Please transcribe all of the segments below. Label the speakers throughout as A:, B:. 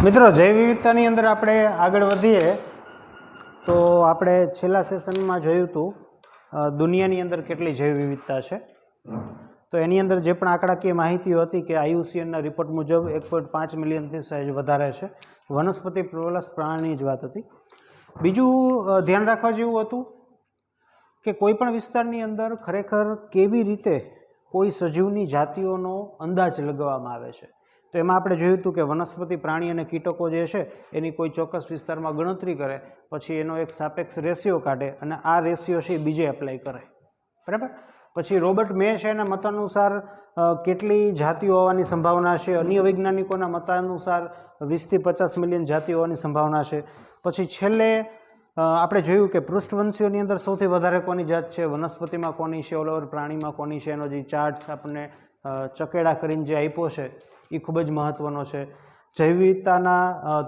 A: મિત્રો, જૈવ વિવિધતાની અંદર આપણે આગળ વધીએ તો આપણે છેલ્લા સેશનમાં જોયું હતું દુનિયાની અંદર કેટલી જૈવ વિવિધતા છે. તો એની અંદર જે પણ આંકડાકીય માહિતીઓ હતી કે IUCNના રિપોર્ટ મુજબ 1.5 મિલિયનથી સહેજ વધારે છે. વનસ્પતિ પ્લસ પ્રાણીની જ વાત હતી. બીજું ધ્યાન રાખવા જેવું હતું કે કોઈ પણ વિસ્તારની અંદર ખરેખર કેવી રીતે કોઈ સજીવની જાતિઓનો અંદાજ લગાવવામાં આવે છે. તો એમાં આપણે જોયું હતું કે વનસ્પતિ પ્રાણી અને કીટકો જે છે એની કોઈ ચોક્કસ વિસ્તારમાં ગણતરી કરે, પછી એનો એક સાપેક્ષ રેશિયો કાઢે અને આ રેશિયો છે એ બીજે એપ્લાય કરે, બરાબર. પછી રોબર્ટ મે છે એના મતાનુસાર કેટલી જાતિઓ હોવાની સંભાવના છે, અન્ય વૈજ્ઞાનિકોના મતાનુસાર 20 થી 50 મિલિયન જાતિઓ હોવાની સંભાવના છે. પછી છેલ્લે આપણે જોયું કે પૃષ્ઠવંશીઓની અંદર સૌથી વધારે કોની જાત છે, વનસ્પતિમાં કોની છે, ઓલ ઓવર પ્રાણીમાં કોની છે, એનો જે ચાર્ટ્સ આપણને ચકેડા કરીને જે આપ્યો છે એ ખૂબ જ મહત્ત્વનો છે. જૈવ વિવિધતાના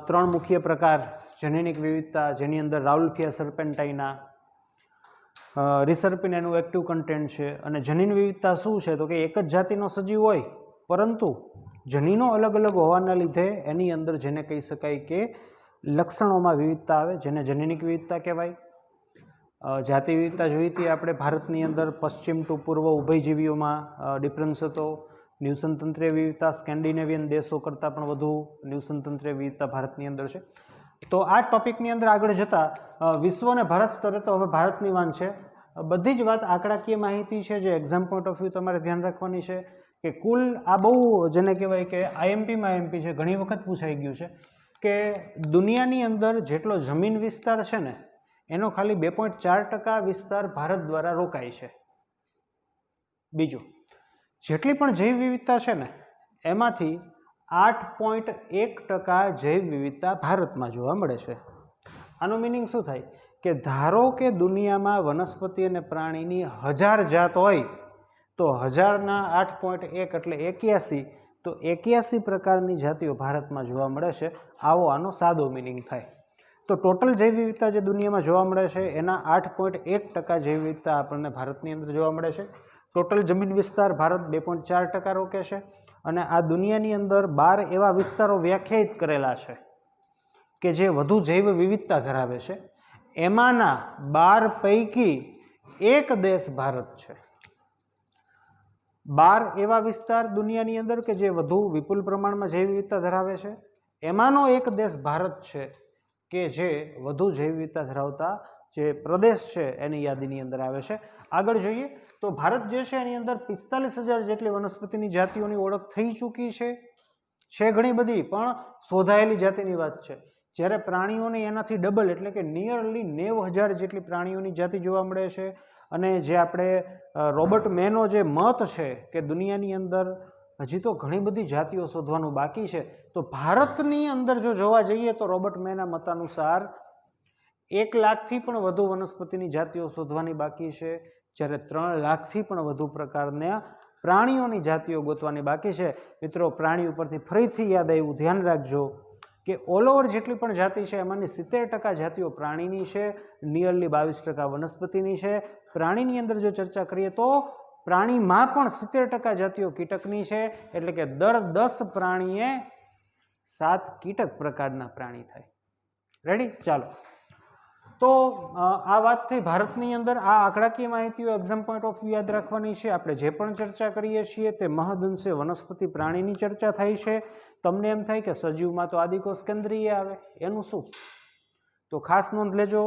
A: 3 મુખ્ય પ્રકાર: જેનેટિક વિવિધતા, જેની અંદર રાઉલ્ફિયા સર્પેન્ટાઇના, રિસર્પિન એનું એક્ટિવ કન્ટેન્ટ છે, અને જનીન વિવિધતા શું છે તો કે એક જ જાતિનો સજીવ હોય પરંતુ જનીનો અલગ અલગ હોવાના લીધે એની અંદર જેને કહી શકાય કે લક્ષણોમાં વિવિધતા આવે, જેને જનીનિક વિવિધતા કહેવાય. જાતિ વિવિધતા જોઈ હતી આપણે ભારતની અંદર પશ્ચિમ ટુ પૂર્વ ઉભયજીવીઓમાં ડિફરન્સ હતો. ન્યુસનતંત્રીય વિવિધતા સ્કેન્ડિનેવિયન દેશો કરતાં પણ વધુ ન્યુસનતંત્રીય વિવિધતા ભારતની અંદર છે. તો આ ટોપિકની અંદર આગળ જતાં વિશ્વ અને ભારત સ્તરે તો હવે ભારતની વાન છે. બધી જ વાત આંકડાકીય માહિતી છે જે એક્ઝામ પોઈન્ટ ઓફ વ્યૂ તમારે ધ્યાન રાખવાની છે કે કુલ આ બહુ જેને કહેવાય કે IMP છે, ઘણી વખત પૂછાઈ ગયું છે કે દુનિયાની અંદર જેટલો જમીન વિસ્તાર છે ને એનો ખાલી 2.4% વિસ્તાર ભારત દ્વારા રોકાય છે. બીજું, જેટલી પણ જૈવ વિવિધતા છે ને એમાંથી 8.1% જૈવ વિવિધતા ભારતમાં જોવા મળે છે. આનું મિનિંગ શું થાય કે ધારો કે દુનિયામાં વનસ્પતિ અને પ્રાણીની 1000 જાત હોય તો 1000ના 8.1 એટલે 81, તો 81 પ્રકારની જાતિઓ ભારતમાં જોવા મળે છે. આવો આનો સાદો મિનિંગ થાય. તો ટોટલ જૈવ વિવિધતા જે દુનિયામાં જોવા મળે છે એના 8.1% જૈવ વિવિધતા આપણને ભારતની અંદર જોવા મળે છે. ટોટલ જમીન વિસ્તાર ભારત 2.4% રોકે છે. અને આ દુનિયાની અંદર 12 એવા વિસ્તારો વ્યાખ્યાયિત કરેલા છે કે જે વધુ જૈવ વિવિધતા ધરાવે છે. એમાંના 12 પૈકી એક દેશ ભારત છે. 12 એવા વિસ્તાર દુનિયાની અંદર કે જે વધુ વિપુલ પ્રમાણમાં જૈવ વિવિધતા ધરાવે છે, એમાંનો એક દેશ ભારત છે કે જે વધુ જૈવ વિવિધતા ધરાવતા જે પ્રદેશ છે એની યાદીની અંદર આવે છે. આગળ જોઈએ તો ભારત જે છે એની અંદર 45,000 જેટલી વનસ્પતિની જાતિઓની ઓળખ થઈ ચૂકી છે ઘણી બધી, પણ શોધાયેલી જાતિની વાત છે. જ્યારે પ્રાણીઓને એનાથી ડબલ એટલે કે નિયરલી 90,000 જેટલી પ્રાણીઓની જાતિ જોવા મળે છે. અને જે આપણે રોબર્ટ મેનો જે મત છે કે દુનિયાની અંદર હજી તો ઘણી બધી જાતિઓ શોધવાનું બાકી છે, તો ભારતની અંદર જો જોવા જઈએ તો રોબર્ટ મેના મતાનુસાર 1 લાખથી પણ વધુ વનસ્પતિની જાતિઓ શોધવાની બાકી છે, જ્યારે 3 લાખથી પણ વધુ પ્રકારના પ્રાણીઓની જાતિઓ ગોતવાની બાકી છે. મિત્રો, પ્રાણી ઉપરથી ફરીથી યાદ આવ્યું, ધ્યાન રાખજો કે ઓલ ઓવર જેટલી પણ જાતિ છે એમાંની 70% જાતિઓ પ્રાણીની છે, નિયરલી 22% વનસ્પતિની છે. પ્રાણીની અંદર જો ચર્ચા કરીએ તો પ્રાણીમાં પણ 70% જાતિઓ કીટકની છે, એટલે કે દર 10 પ્રાણીએ 7 કીટક પ્રકારના પ્રાણી થાય. રેડી? ચાલો, તો આ વાત થઈ ભારતની અંદર. આ આંકડાકીય માહિતીઓ એક્ઝામ પોઈન્ટ ઓફ વ્યૂ યાદ રાખવાની છે. આપણે જે પણ ચર્ચા કરીએ છીએ તે મહદઅંશે વનસ્પતિ પ્રાણીની ચર્ચા થાય છે. તમને એમ થાય કે સજીવમાં તો આદિકોષ કેન્દ્રીય આવે, એનું શું? તો ખાસ નોંધ લેજો,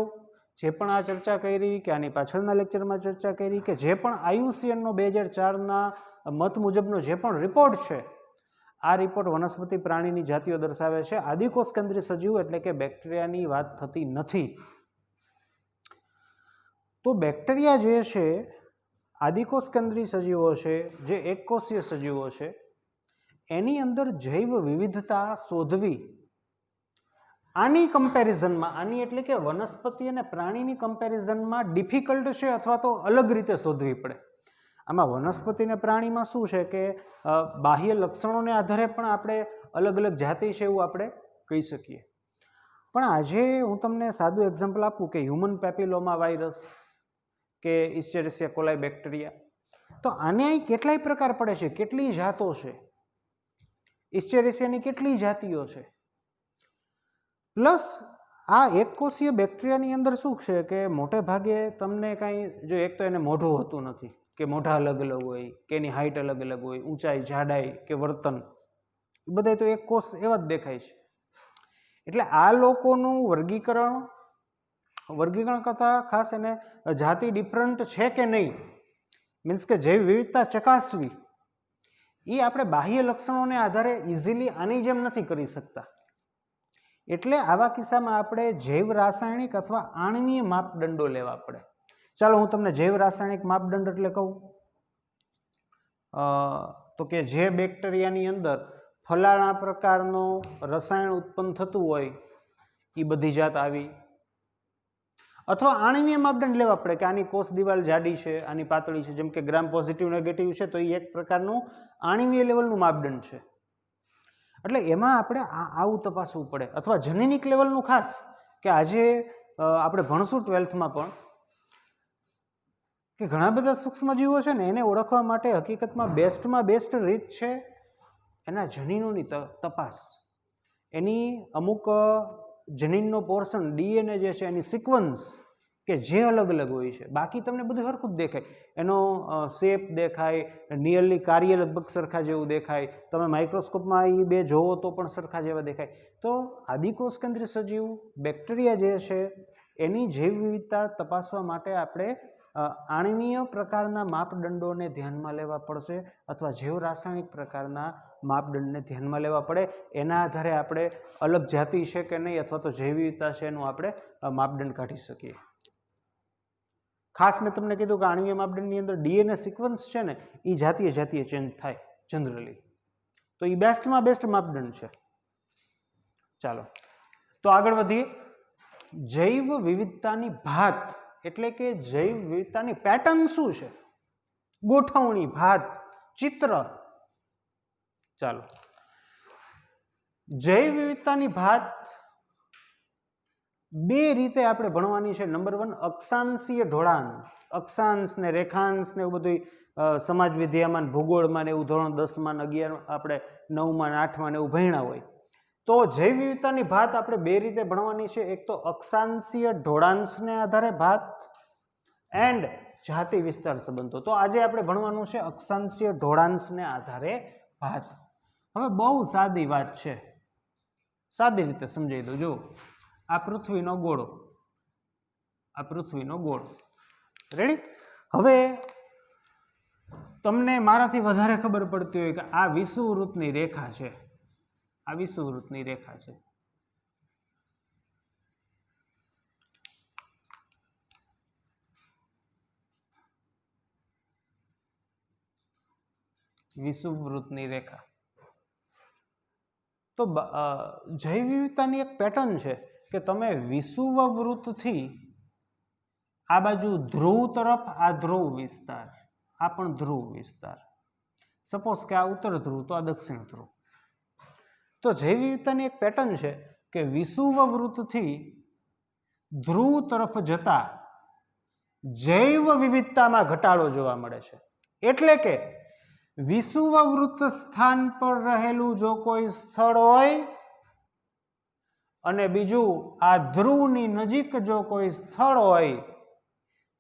A: જે પણ આ ચર્ચા કરી કે આની પાછળના લેક્ચરમાં ચર્ચા કરી કે જે પણ IUCNનો 2004ના મત મુજબનો જે પણ રિપોર્ટ છે, આ રિપોર્ટ વનસ્પતિ પ્રાણીની જાતિઓ દર્શાવે છે. આદિકોષ કેન્દ્રીય સજીવ એટલે કે બેક્ટેરિયાની વાત થતી નથી. તો બેક્ટેરિયા જે છે આદિકોષ કેન્દ્રીય સજીવો છે, જે એકકોષીય સજીવો છે, એની અંદર જૈવ વિવિધતા શોધવી આની કમ્પેરિઝનમાં, આની એટલે કે વનસ્પતિ અને પ્રાણીની કમ્પેરિઝનમાં ડિફિકલ્ટ છે અથવા તો અલગ રીતે શોધવી પડે. આમાં વનસ્પતિ અને પ્રાણીમાં શું છે કે બાહ્ય લક્ષણોને આધારે પણ આપણે અલગ અલગ જાતિ છે એવું આપણે કહી શકીએ. પણ આજે હું તમને સાદું એક્ઝામ્પલ આપું કે હ્યુમન પેપિલોમા વાયરસ કે ઇસ્ચેરિસિયા કોલાઈ બેક્ટેરિયા, તો આને અહીં કેટલાય પ્રકાર પડે છે, કેટલી જાતો છે, ઇસ્ચેરેસિયાની કેટલી જાતિઓ છે. પ્લસ આ એકકોષીય બેક્ટેરિયાની અંદર શું છે કે મોટે ભાગે તમને કાંઈ જો એક તો એને મોઢું હોતું નથી કે મોઢા અલગ અલગ હોય કે એની હાઇટ અલગ અલગ હોય, ઊંચાઈ, જાડાઈ કે વર્તન, એ બધા તો એક કોષ એવા જ દેખાય છે. એટલે આ લોકોનું વર્ગીકરણ કરતાં ખાસ એને જાતિ ડિફરન્ટ છે કે નહીં, મીન્સ કે જૈવ વિવિધતા ચકાસવી, એ આપણે બાહ્ય લક્ષણોને આધારે ઇઝીલી આની જેમ નથી કરી શકતા. એટલે આવા કિસ્સામાં આપણે જૈવ રાસાયણિક અથવા આણ્વીય માપદંડો લેવા પડે. ચાલો હું તમને જૈવ રાસાયણિક માપદંડ એટલે કહું તો કે જે બેક્ટેરિયાની અંદર ફલાણા પ્રકારનો રસાયણ ઉત્પન્ન થતું હોય એ બધી જાત આવી. અથવા આણ્વીય માપદંડ લેવા પડે કે આની કોષ દિવાલ જાડી છે, આની પાતળી છે, જેમ કે ગ્રામ પોઝિટિવ નેગેટિવ છે તો એ એક પ્રકારનું આણ્વીય લેવલનું માપદંડ છે. એટલે એમાં આપણે આવું તપાસવું પડે. અથવા જનીનિક લેવલનું ખાસ કે આજે આપણે ભણશું 12થમાં પણ કે ઘણા બધા સૂક્ષ્મજીવો છે ને એને ઓળખવા માટે હકીકતમાં બેસ્ટમાં બેસ્ટ રીત છે એના જનીનોની તપાસ. એની અમુક જનીનનો પોર્શન ડીએનએ જે છે એની સિક્વન્સ કે જે અલગ અલગ હોય છે, બાકી તમને બધું સરખું જ દેખાય, એનો શેપ દેખાય, નિયરલી કાર્ય લગભગ સરખા જેવું દેખાય, તમે માઇક્રોસ્કોપમાં એ બે જોવો તો પણ સરખા જેવા દેખાય. તો આદિકોષ કેન્દ્રી સજીવ બેક્ટેરિયા જે છે એની જૈવ વિવિધતા તપાસવા માટે આપણે આણ્વીય પ્રકારના માપદંડોને ધ્યાનમાં લેવા પડશે અથવા જૈવ રાસાયણિક પ્રકારના માપદંડને ધ્યાનમાં લેવા પડે. એના આધારે આપણે અલગ જાતિ છે કે નહીં અથવા તો જૈવ વિવિધતા છે એનું આપણે માપદંડ કાઢી શકીએ. ખાસ મેં તમને કીધું કે આણ્વીય માપદંડની અંદર ડીએનએ સિક્વન્સ છે ને એ જાતીય ચેન્જ થાય જનરલી, તો એ બેસ્ટમાં બેસ્ટ માપદંડ છે. ચાલો તો આગળ વધીએ. જૈવ વિવિધતાની ભાત એટલે કે જૈવ વિવિધતાની પેટર્ન શું છે, ગોઠવણી, ભાત, ચિત્ર. ચાલો જૈવ વિવિધતાની ભાત બે રીતે આપણે ભણવાની છે. નંબર 1 અક્ષાંશીય ઢોળાંશ, અક્ષાંશ ને રેખાંશ ને એવું બધું સમાજ વિદ્યામાં, ભૂગોળમાં ને એવું ધોરણ 10માં 11 આપણે 9માં 8માં ને એવું ભણ્યા હોય. તો જૈવ વિવિધતાની ભાત આપણે બે રીતે ભણવાની છે. એક તો અક્ષાંશીય ઢોળાંશને આધારે ભાત એન્ડ જાતિ વિસ્તાર સંબંધો. તો આજે આપણે ભણવાનું છે અક્ષાંશીય ઢોળાંશને આધારે ભાત. હવે બહુ સાદી વાત છે, સાદી રીતે સમજાવી દઉં. જો આ પૃથ્વીનો ગોળો, આ પૃથ્વીનો ગોળો, રેડી. હવે તમને મારાથી વધારે ખબર પડતી હોય કે આ વિષુવવૃત્તની રેખા છે, આ વિષુવવૃત્તની રેખા છે. વિષુવવૃત્તની રેખા. તો જૈવ વિવિધતાની એક પેટર્ન છે કે તમે વિષુવવૃત્તથી આ બાજુ ધ્રુવ તરફ, આ ધ્રુવ વિસ્તાર, આ પણ ધ્રુવ વિસ્તાર, સપોઝ કે આ ઉત્તર ધ્રુવ તો આ દક્ષિણ ધ્રુવ. તો જૈવ વિવિધતાની એક પેટર્ન છે કે વિષુવવૃત્તથી ધ્રુવ તરફ જતા જૈવ વિવિધતામાં ઘટાડો જોવા મળે છે. એટલે કે વિષુવવૃત્ત સ્થાન પર રહેલું જો કોઈ સ્થળ હોય અને બીજું આ ધ્રુવની નજીક જો કોઈ સ્થળ હોય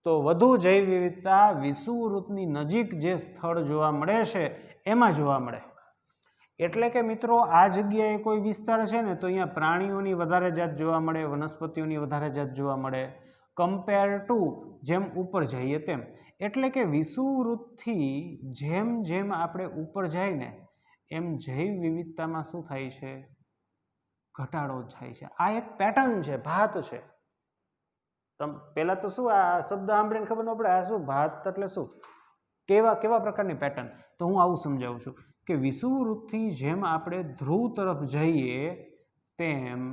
A: તો વધુ જૈવ વિવિધતા વિષુવવૃત્તની નજીક જે સ્થળ જોવા મળે છે એમાં જોવા મળે. એટલે કે મિત્રો આ જગ્યાએ કોઈ વિસ્તાર છે ને તો અહીંયા પ્રાણીઓની વધારે જાત જોવા મળે, વનસ્પતિઓની વધારે જાત જોવા મળે કમ્પેર ટુ જેમ ઉપર જઈએ તેમ. એટલે કે વિષુવવૃત્તથી જેમ જેમ આપણે ઉપર જાય ને એમ જૈવ વિવિધતામાં શું થાય છે, ઘટાડો થાય છે. આ એક પેટર્ન છે, ભાત છે. પહેલા તો શું આ શબ્દ સાંભળીને ખબર ન પડે આ શું ભાત એટલે શું, કેવા પ્રકારની પેટર્ન. તો હું આવું સમજાવું છું કે વિષુવવૃત્તથી જેમ આપણે ધ્રુવ તરફ જઈએ તેમ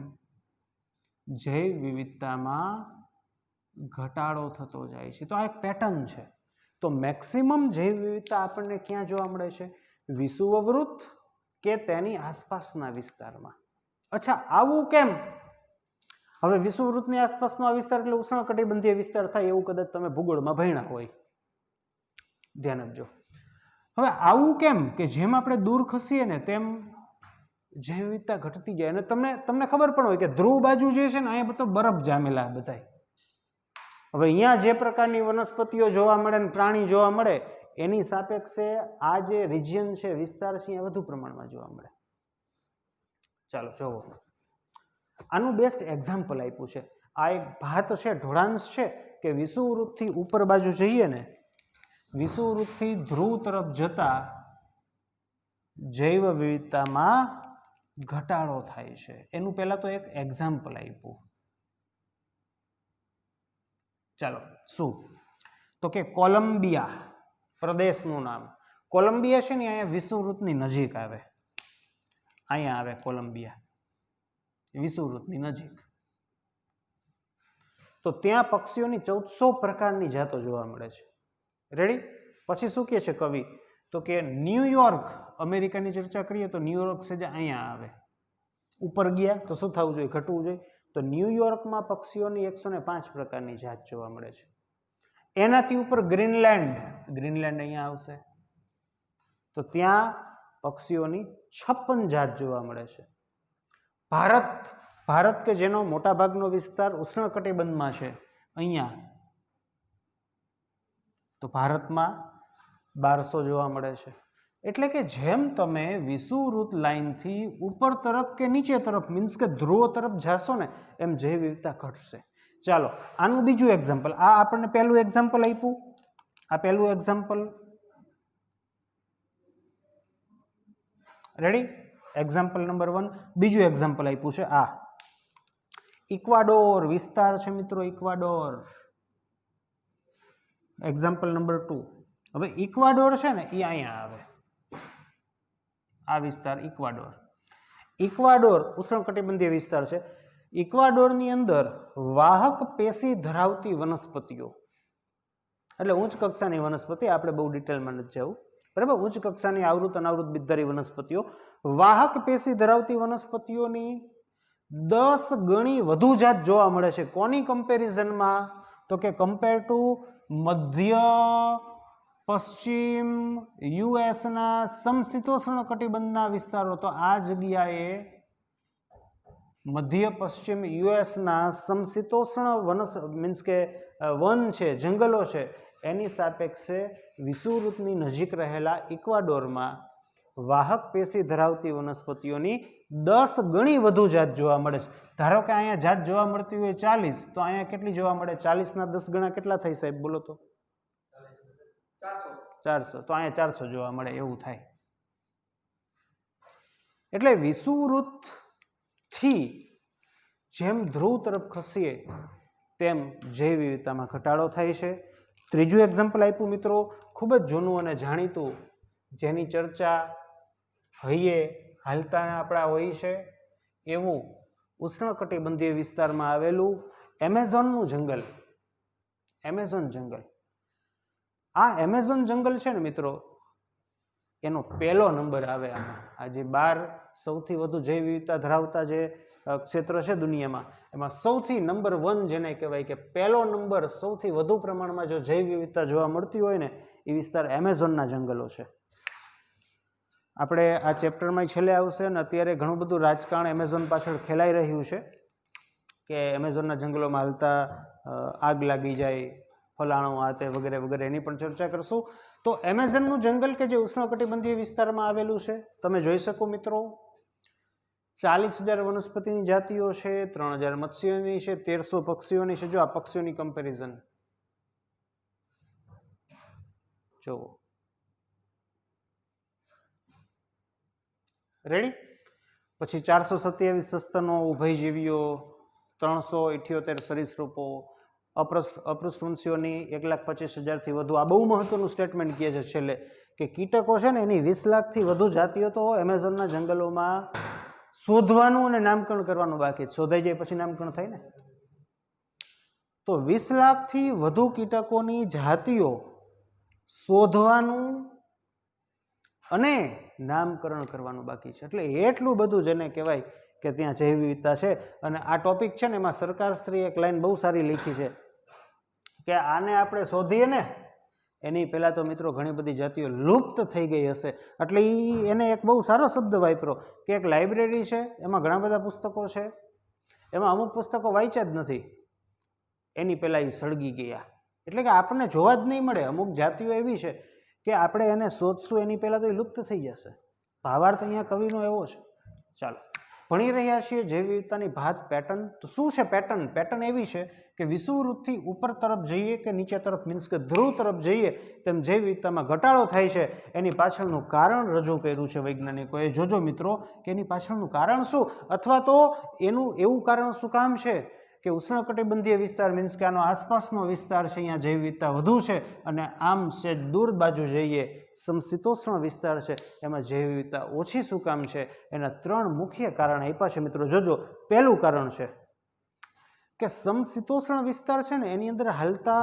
A: જૈવ વિવિધતામાં ઘટાડો થતો જાય છે. તો આ એક પેટર્ન છે. તો મેક્સિમમ જૈવ વિવિધતા આપણને ક્યાં જોવા મળે છે, વિષુવવૃત્ત કે તેની આસપાસના વિસ્તારમાં. અચ્છા આવું કેમ? હવે વિષુવવૃત્તની આસપાસનો આ વિસ્તાર એટલે ઉષ્ણકટિબંધીય વિસ્તાર થાય એવું કદાચ તમે ભૂગોળમાં ભણ્યા હોય, ધ્યાન આપજો. હવે આવું કેમ કે જેમ આપણે દૂર ખસીએ ને તેમ જૈવ વિવિધતા ઘટતી જાય. અને તમને ખબર પણ હોય કે ધ્રુવ બાજુ જે છે ને અહીંયા બધો બરફ જામેલા બધાય. હવે અહીંયા જે પ્રકારની વનસ્પતિઓ જોવા મળે ને પ્રાણી જોવા મળે એની સાપેક્ષે આ જે રિજિયન છે, વિસ્તાર છે, એ વધુ પ્રમાણમાં જોવા મળે. ચાલો જોવો, આનું બેસ્ટ એક્ઝામ્પલ આપ્યું છે. આ એક ભાત છે, ઢોળાંશ છે કે વિષુવવૃત્તથી ઉપર બાજુ જઈએ ને, વિષુવવૃત્તથી ધ્રુવ તરફ જતા જૈવ વિવિધતામાં ઘટાડો થાય છે. એનું પહેલા તો એક એક્ઝામ્પલ આપ્યું. ચાલો શું તો કે કોલંબિયા પ્રદેશનું નામ. કોલંબિયા છે ને અહીંયા વિષુવવૃત્તની નજીક આવે. અહીંયા આવે કોલંબિયા વિષુવવૃત્તની નજીક. તો ત્યાં પક્ષીઓની 1400 પ્રકારની જાતો જોવા મળે છે. રેડી? પછી શું કહે છે કવિ? તો કે ન્યુયોર્ક, અમેરિકાની ચર્ચા કરીએ તો ન્યુયોર્ક છે જે અહીંયા આવે. ઉપર ગયા તો શું થવું જોઈએ? ઘટવું જોઈએ. તો ન્યુયોર્કમાં પક્ષીઓની 105 પ્રકારની જાત જોવા મળે છે. એનાથી ઉપર ગ્રીનલેન્ડ, ગ્રીનલેન્ડ અહીંયા આવશે તો ત્યાં પક્ષીઓની 56 જાત જોવા મળે છે. ભારત કે જેનો મોટા ભાગનો વિસ્તાર ઉષ્ણકટિબંધમાં છે, અહીંયા તો ભારતમાં 1200 જોવા મળે છે. એટલે કે જેમ તમે વિષુવવૃત્ત લાઇનથી ઉપર તરફ કે નીચે તરફ મીન્સ કે ધ્રુવ તરફ જાશો ને એમ જૈવ વિવિધતા ઘટશે. ચાલો આનું બીજું એક્ઝામ્પલ. આ આપણને પહેલું એક્ઝામ્પલ આપ્યું. આ પહેલું એક્ઝામ્પલ. રેડી? Example number 1. બીજું એક્ઝામ્પલ આપ્યું છે આ ઇક્વાડોર વિસ્તાર છે મિત્રો, ઇક્વાડોર. Example number 2. હવે ઇક્વાડોર છે ને એ અહીંયા આવે. આ વિસ્તાર ઇક્વાડોર. ઇક્વાડોર ઉષ્ણકટિબંધીય વિસ્તાર છે. ઇક્વાડોરની અંદર વાહક પેશી ધરાવતી વનસ્પતિઓ, એટલે ઉચ્ચ કક્ષાની વનસ્પતિ, આપણે બહુ ડિટેલમાં નથી જવું, બરાબર. ઉચ્ચ કક્ષાની આવૃત અનાવૃત બીજધારી વનસ્પતિઓ, વાહક પેશી ધરાવતી વનસ્પતિઓની 10 ગણી વધુ જાત જોવા મળે છે. કોની કમ્પેરિઝનમાં? તો કે કમ્પેર ટુ મધ્ય પશ્ચિમ યુએસના સમશીતોષ્ણ કટિબંધના વિસ્તારો. તો આ જગ્યાએ મધ્ય પશ્ચિમ યુએસના સમશીતોષ્ણ મીન્સ કે વન છે, જંગલો છે, એની સાપેક્ષે વિષુવવૃત્તની નજીક રહેલા ઇક્વાડોરમાં વાહક પેશી ધરાવતી વનસ્પતિઓની 10 ગણી વધુ જાત જોવા મળે છે. ધારો કે અહીંયા જાત જોવા મળતી હોય 40, તો અહીંયા કેટલી જોવા મળે? 40 ના 10 ગણા કેટલા થાય સાહેબ? બોલો તો. 400. તો અહીંયા 400 જોવા મળે, એવું થાય. એટલે વિષુવવૃત્તથી જેમ ધ્રુવ તરફ ખસીએ તેમ જૈવ વિવિધતામાં ઘટાડો થાય છે. ત્રીજું એક્ઝામ્પલ આપ્યું મિત્રો, ખૂબ જ જૂનું અને જાણીતું, જેની ચર્ચા હૈયે હાલતા આપણા હોય છે એવું ઉષ્ણકટિબંધીય વિસ્તારમાં આવેલું એમેઝોનનું જંગલ. એમેઝોન જંગલ. આ એમેઝોન જંગલ છે ને મિત્રો, એનો પહેલો નંબર આવે આમાં. આ જે 12 સૌથી વધુ જૈવ વિવિધતા ધરાવતા જે ક્ષેત્ર છે દુનિયામાં, એમાં સૌથી નંબર 1 જેને કહેવાય કે પહેલો નંબર, સૌથી વધુ પ્રમાણમાં જો જૈવ વિવિધતા જોવા મળતી હોય ને એ વિસ્તાર એમેઝોનના જંગલો છે. આપણે આ ચેપ્ટરમાં છેલ્લે આવશે અને અત્યારે ઘણું બધું રાજકારણ એમેઝોન પાછળ ખેલાઈ રહ્યું છે કે એમેઝોનના જંગલોમાં હાલતા આગ લાગી જાય, ફલાણું આ તે વગેરે વગેરે, એની પણ ચર્ચા કરશું. તો એમેઝોનનું જંગલ કે જે ઉષ્ણકટિબંધીય વિસ્તારમાં આવેલું છે, તમે જોઈ શકો મિત્રો, 40,000 વનસ્પતિની જાતિઓ છે, 3,000 મત્સ્યોની છે, 1300 પક્ષીઓની છે. જો આ પક્ષીઓની કમ્પેરિઝન જુઓ. રેડી? પછી 427 સસ્તનો, ઉભયજીવીઓ, 378 સરીસૃપો, અપૃષ્ઠવંશીઓની 1,25,000 થી વધુ. આ બહુ મહત્વનું સ્ટેટમેન્ટ કહે છે છેલ્લે કે કીટકો છે ને એની 20 લાખથી વધુ જાતિઓ તો એમેઝોનના જંગલોમાં શોધવાનું અને નામકરણ કરવાનું બાકી. શોધાઈ જાય પછી નામકરણ થાય ને. તો 20 લાખથી વધુ કીટકોની જાતિઓ શોધવાનું અને નામકરણ કરવાનું બાકી છે. એટલે એટલું બધું જેને કહેવાય કે ત્યાં જૈવ વિવિધતા છે. અને આ ટોપિક છે ને એમાં સરકારશ્રી એક લાઈન બહુ સારી લખી છે કે આને આપણે શોધીએ ને એની પહેલાં તો મિત્રો ઘણી બધી જાતિઓ લુપ્ત થઈ ગઈ હશે. એટલે એને એક બહુ સારો શબ્દ વાપરો કે એક લાઇબ્રેરી છે, એમાં ઘણા બધા પુસ્તકો છે, એમાં અમુક પુસ્તકો વાંચ્યા જ નથી, એની પહેલાં એ સળગી ગયા. એટલે કે આપણને જોવા જ નહીં મળે. અમુક જાતિઓ એવી છે કે આપણે એને શોધશું એની પહેલાં તો એ લુપ્ત થઈ જશે. ભાવાર્થ અહીંયા કવિનો એવો છે. ચાલો, ભણી રહ્યા છીએ જૈવ વિવિધતાની ભાત પેટર્ન. તો શું છે પેટર્ન? પેટર્ન એવી છે કે વિષુવવૃત્તથી ઉપર તરફ જઈએ કે નીચે તરફ, મીન્સ કે ધ્રુવ તરફ જઈએ તેમ જૈવ વિવિધતામાં ઘટાડો થાય છે. એની પાછળનું કારણ રજૂ કર્યું છે વૈજ્ઞાનિકોએ. જોજો મિત્રો કે એની પાછળનું કારણ શું, અથવા તો એનું એવું કારણ શું કામ છે કે ઉષ્ણકટિબંધીય વિસ્તાર, મીન્સ કે આનો આસપાસનો વિસ્તાર છે, અહીંયા જૈવ વિવિધતા વધુ છે, અને આમ સેજ દૂર બાજુ જઈએ સમશીતોષ્ણ વિસ્તાર છે એમાં જૈવ વિવિધતા ઓછી શું કામ છે. એના 3 મુખ્ય કારણ આપ્યા છે મિત્રો. જોજો, પહેલું કારણ છે કે સમશીતોષ્ણ વિસ્તાર છે ને એની અંદર હાલતા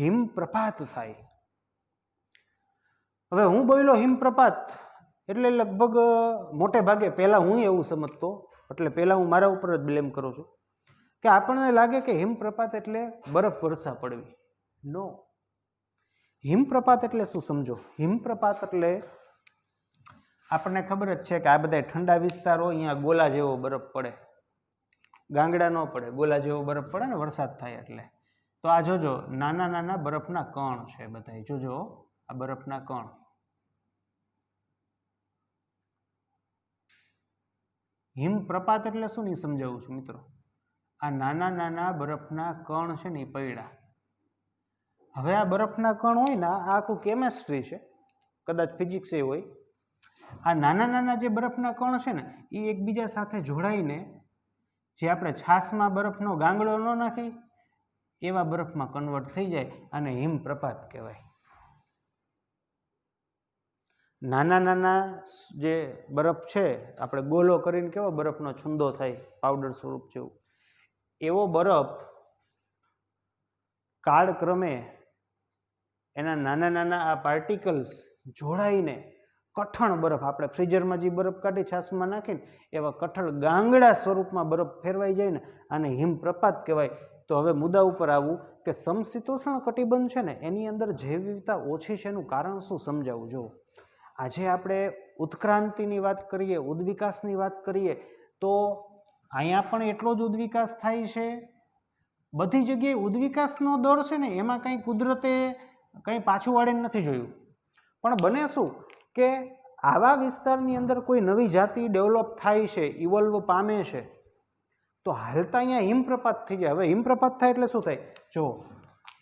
A: હિમપ્રપાત થાય. હવે હું બોલ્યો હિમપ્રપાત એટલે લગભગ મોટે ભાગે પહેલાં હું એવું સમજતો, એટલે પહેલાં હું મારા ઉપર જ બ્લેમ કરું છું કે આપણને લાગે કે હિમપ્રપાત એટલે બરફ વર્ષા પડવી. નો, હિમપ્રપાત એટલે શું સમજો. હિમપ્રપાત એટલે આપણને ખબર જ છે કે આ બધા ઠંડા વિસ્તારો, અહીંયા ગોલા જેવો બરફ પડે, ગાંગડા ન પડે, ગોલા જેવો બરફ પડે ને વરસાદ થાય એટલે. તો આ જોજો નાના નાના બરફના કણ છે બધા. જોજો આ બરફના કણ. હિમપ્રપાત એટલે શું નહીં સમજાવું છું મિત્રો. આ નાના નાના બરફના કણ છે ને એ પૈડા. હવે આ બરફના કણ હોય ને, આ આખું કેમેસ્ટ્રી છે, કદાચ ફિઝિક્સ એ હોય. આ નાના નાના જે બરફના કણ છે ને એ એકબીજા સાથે જોડાઈને, જે આપણે છાશમાં બરફનો ગાંગડો ન નાખી એવા બરફમાં કન્વર્ટ થઈ જાય, અને હિમપ્રપાત કહેવાય. નાના નાના જે બરફ છે, આપણે ગોલો કરીને કેવો બરફનો છુંદો થાય પાવડર સ્વરૂપ જેવું, એવો બરફ કાળક્રમે એના નાના નાના આ પાર્ટિકલ્સ જોડાઈને કઠણ બરફ, આપણે ફ્રીઝરમાં જે બરફ કાઢી છાશમાં નાખીને એવા કઠણ ગાંગડા સ્વરૂપમાં બરફ ફેરવાઈ જાય ને, આને હિમપ્રપાત કહેવાય. તો હવે મુદ્દા ઉપર આવું કે સમશીતોષ્ણ કટિબંધ છે ને એની અંદર જૈવ વિવિધતા ઓછી છે, એનું કારણ શું સમજાવું. જો આજે આપણે ઉત્ક્રાંતિની વાત કરીએ, ઉદ્વિકાસની વાત કરીએ, તો અહીંયા પણ એટલો જ ઉદ્વિકાસ થાય છે. બધી જગ્યાએ ઉદ્વિકાસનો દર છે ને એમાં કંઈ કુદરતે કંઈ પાછું વાળીને નથી જોયું. પણ બને શું કે આવા વિસ્તારની અંદર કોઈ નવી જાતિ ડેવલપ થાય છે, ઇવોલ્વ પામે છે, તો હાલતા અહીંયા હિમપ્રપાત થઈ જાય. હવે હિમપ્રપાત થાય એટલે શું થાય? જો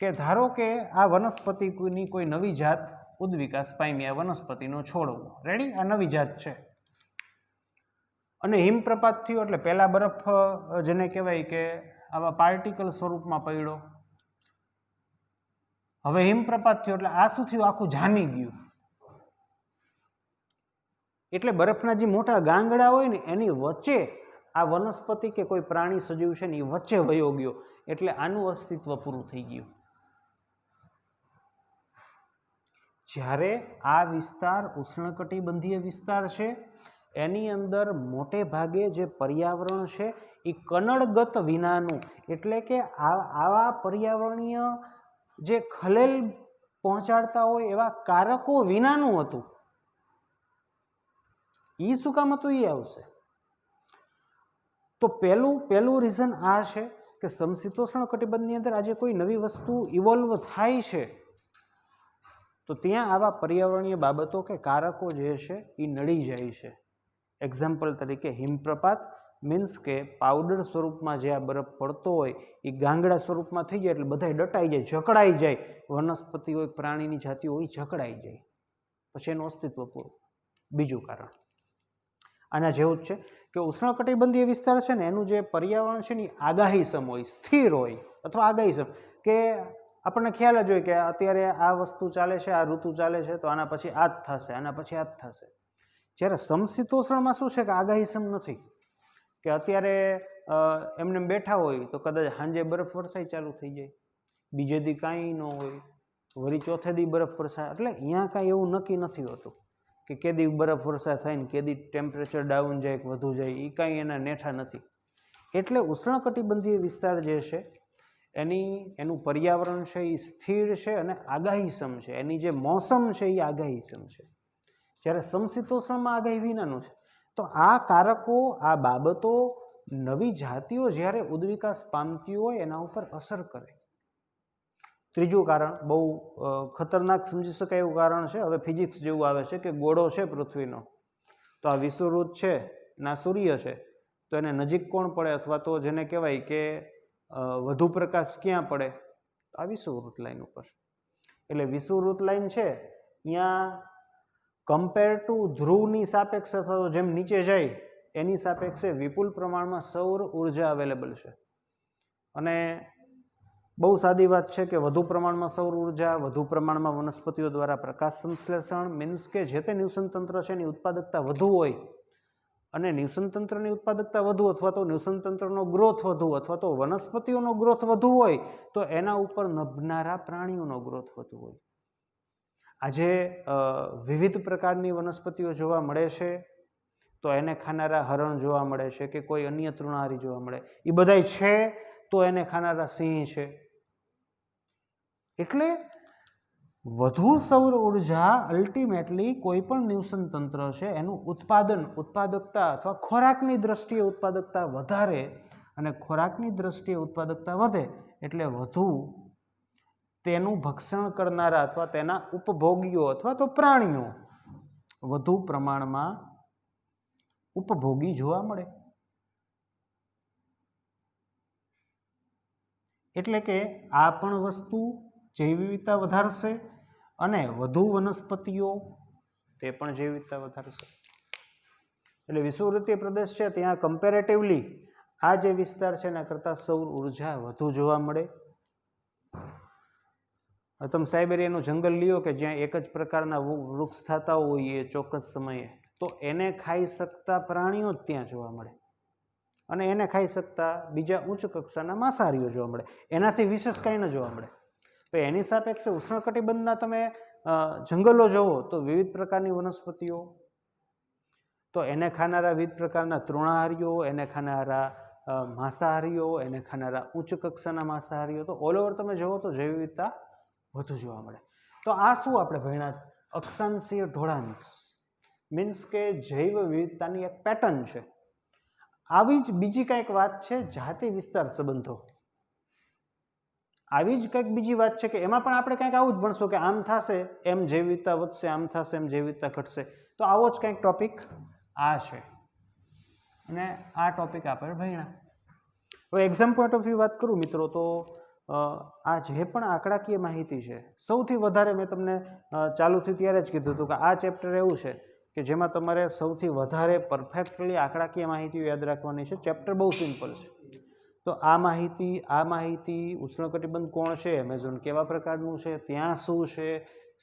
A: કે ધારો કે આ વનસ્પતિની કોઈ નવી જાત ઉદ્વિકાસ પામી, આ વનસ્પતિનો છોડવો રેડી, આ નવી જાત છે, અને હિમપ્રપાત થયો એટલે પહેલા બરફ જેને કહેવાય કે આવા પાર્ટિકલ સ્વરૂપમાં પડ્યો. હવે હિમપ્રપાત થયો એટલે આ શું થયું? આખું જામી ગયું. એટલે બરફના જે મોટા ગાંગડા હોય ને એની વચ્ચે આ વનસ્પતિ કે કોઈ પ્રાણી સજીવ છે ને એ વચ્ચે વયો ગયો, એટલે આનું અસ્તિત્વ પૂરું થઈ ગયું. જ્યારે આ વિસ્તાર ઉષ્ણકટિબંધીય વિસ્તાર છે, એની અંદર મોટે ભાગે જે પર્યાવરણ છે એ કનડગત વિનાનું, એટલે કે આવા પર્યાવરણીય જે ખલેલ પહોંચાડતા હોય એવા કારકો વિનાનું હતું. એ શું કામ હતું એ આવશે. તો પહેલું રીઝન આ છે કે સમશીતોષ્ણ કટિબંધની અંદર આજે કોઈ નવી વસ્તુ ઇવોલ્વ થાય છે તો ત્યાં આવા પર્યાવરણીય બાબતો કે કારકો જે છે એ નડી જાય છે. એક્ઝામ્પલ તરીકે હિમપ્રપાત મીન્સ કે પાવડર સ્વરૂપમાં જે આ બરફ પડતો હોય એ ગાંગડા સ્વરૂપમાં થઈ જાય એટલે બધા ડટાઈ જાય, જકડાઈ જાય. વનસ્પતિ હોય, પ્રાણીની જાતિઓ હોય, જકડાઈ જાય, પછી એનું અસ્તિત્વ પૂરું. બીજું કારણ આના જેવું જ છે કે ઉષ્ણકટિબંધીય વિસ્તાર છે ને એનું જે પર્યાવરણ છે ને એ આગાહીસમ હોય, સ્થિર હોય, અથવા આગાહીસમ કે આપણને ખ્યાલ જ હોય કે અત્યારે આ વસ્તુ ચાલે છે, આ ઋતુ ચાલે છે, તો આના પછી આ જ થશે, આના પછી આ જ થશે. જ્યારે સમશીતોષ્ણમાં શું છે કે આગાહીસમ નથી, કે અત્યારે એમને બેઠા હોય તો કદાચ સાંજે બરફ વરસાઈ ચાલુ થઈ જાય, બીજે દી કાંઈ ન હોય, વળી ચોથે દી બરફ વરસાય. એટલે અહીંયા કાંઈ એવું નક્કી નથી હોતું કે કેદી બરફ વર્ષા થાય ને કેદી ટેમ્પરેચર ડાઉન જાય કે વધુ જાય, એ કાંઈ એના નેઠા નથી. એટલે ઉષ્ણકટિબંધીય વિસ્તાર જે છે એનું પર્યાવરણ છે એ સ્થિર છે અને આગાહીસમ છે. એની જે મોસમ છે એ આગાહીસમ છે, જ્યારે સમશીતોષ્ણમાં આગાહી વિનાનું છે. તો આ કારકો, આ બાબતો નવી જાતિઓ જ્યારે ઉદ્વિકાસ પામતી હોય એના ઉપર અસર કરે. ત્રીજું કારણ બહુ ખતરનાક સમજી શકાય એવું કારણ છે. હવે ફિઝિક્સ જેવું આવે છે કે ગોળો છે પૃથ્વીનો, તો આ વિષુવવૃત્ત છે ના સૂર્ય છે, તો એને નજીક કોણ પડે, અથવા તો જેને કહેવાય કે વધુ પ્રકાશ ક્યાં પડે, આ વિષુવવૃત્ત લાઈન ઉપર. એટલે વિષુવવૃત્ત લાઈન છે ત્યાં કમ્પેર ટુ ધ્રુવની સાપેક્ષે અથવા તો જેમ નીચે જાય એની સાપેક્ષે વિપુલ પ્રમાણમાં સૌર ઉર્જા અવેલેબલ છે. અને બહુ સાદી વાત છે કે વધુ પ્રમાણમાં સૌર ઉર્જા, વધુ પ્રમાણમાં વનસ્પતિઓ દ્વારા પ્રકાશ સંશ્લેષણ, મીન્સ કે જે તે નિવસન તંત્ર છે એની ઉત્પાદકતા વધુ હોય, અને નિવસન તંત્રની ઉત્પાદકતા વધુ અથવા તો નિવસન તંત્રનો ગ્રોથ વધુ અથવા તો વનસ્પતિઓનો ગ્રોથ વધુ હોય તો એના ઉપર નભનારા પ્રાણીઓનો ગ્રોથ વધુ હોય. આજે વિવિધ પ્રકારની વનસ્પતિઓ જોવા મળે છે, તો એને ખાનારા હરણ જોવા મળે છે કે કોઈ અન્ય તૃણાહારી જોવા મળે, એ બધાય છે તો એને ખાનારા સિંહ છે. એટલે વધુ સૌર ઉર્જા અલ્ટિમેટલી કોઈ પણ નિવસન તંત્ર છે એનું ઉત્પાદકતા અથવા ખોરાકની દ્રષ્ટિએ ઉત્પાદકતા વધારે, અને ખોરાકની દ્રષ્ટિએ ઉત્પાદકતા વધે એટલે વધુ તેનું ભક્ષણ કરનારા અથવા તેના ઉપભોગીઓ અથવા તો પ્રાણીઓ વધુ પ્રમાણમાં ઉપભોગી જોવા મળે. એટલે કે આ પણ વસ્તુ જૈવ વિવિધતા વધારશે અને વધુ વનસ્પતિઓ તે પણ જૈવ વિવિધતા વધારશે. એટલે વિષુવવૃત્તીય પ્રદેશ છે ત્યાં કમ્પેરેટિવલી આ જે વિસ્તાર છે એના કરતાં સૌર ઉર્જા વધુ જોવા મળે. તમે સાઇબેરિયાનું જંગલ લ્યો કે જ્યાં એક જ પ્રકારના વૃક્ષ થતા હોય ચોક્કસ સમયે, તો એને ખાઈ શકતા પ્રાણીઓ જ ત્યાં જોવા મળે, અને એને ખાઈ શકતા બીજા ઉચ્ચ કક્ષાના માંસાહારીઓ જોવા મળે. એનાથી વિશેષ કંઈ ન જોવા મળે. તો એની સાપેક્ષે ઉષ્ણકટિબંધના તમે જંગલો જોવો તો વિવિધ પ્રકારની વનસ્પતિઓ, તો એને ખાનારા વિવિધ પ્રકારના તૃણાહારીઓ, એને ખાનારા માંસાહારીઓ, એને ખાનારા ઉચ્ચ કક્ષાના માંસાહારીઓ, તો ઓલ ઓવર તમે જોવો તો જૈવ વિવિધતા વધુ જોવા મળે. તો આ શું આપણે ભણ્યા? અક્ષાંશીય ઢોળાંશ, મીન્સ કે જૈવ વિવિધતાની એક પેટર્ન છે. આવી જ બીજી કંઈક વાત છે જાતિ વિસ્તાર સંબંધો. આવી જ કંઈક બીજી વાત છે કે એમાં પણ આપણે કંઈક આવું જ ભણશું કે આમ થશે એમ જૈવ વિવિધતા વધશે, આમ થશે એમ જૈવ વિવિધતા ઘટશે. તો આવો જ કંઈક ટોપિક આ છે, અને આ ટોપિક આપણે ભણ્યા. હવે એક્ઝામ પોઈન્ટ ઓફ વ્યૂ વાત કરું મિત્રો, તો આ જે પણ આંકડાકીય માહિતી છે, સૌથી વધારે મેં તમને ચાલુ થયું ત્યારે જ કીધું હતું કે આ ચેપ્ટર એવું છે કે જેમાં તમારે સૌથી વધારે પરફેક્ટલી આંકડાકીય માહિતી યાદ રાખવાની છે. ચેપ્ટર બહુ સિમ્પલ છે. તો આ માહિતી ઉષ્ણકટિબંધ કોણ છે, એમેઝોન કેવા પ્રકારનું છે, ત્યાં શું છે,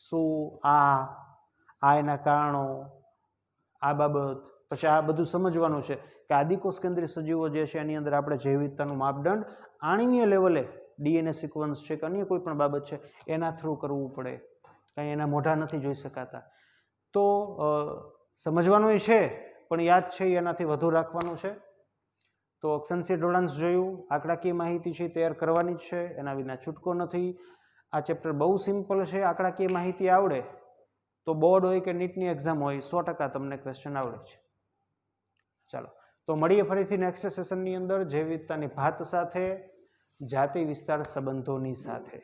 A: શું આ એના કારણો, આ બાબત, પછી આ બધું સમજવાનું છે કે આદિકોષ કેન્દ્રીય સજીવો જે છે એની અંદર આપણે જૈવ વિવિધતાનું માપદંડ આણ્વીય લેવલે ડીએનએ સિક્વન્સ છે કે અન્ય કોઈ પણ બાબત છે એના થ્રુ કરવું પડે, કંઈ એના મોઢા નથી જોઈ શકાતા. તો સમજવાનું છે પણ યાદ છે એનાથી વધુ રાખવાનું છે. તો અક્ષાંશીય ઢોળાંશ જોયું, આંકડાકીય માહિતી છે તૈયાર કરવાની જ છે, એના વિના છૂટકો નથી. આ ચેપ્ટર બહુ સિમ્પલ છે. આંકડાકીય માહિતી આવડે તો બોર્ડ હોય કે નીટની એક્ઝામ હોય 100% તમને ક્વેશ્ચન આવડે છે. ચાલો, તો મળીએ ફરીથી નેક્સ્ટ સેશનની અંદર જૈવ વિવિધતાની ભાત સાથે, જાતિ વિસ્તાર સંબંધોની સાથે.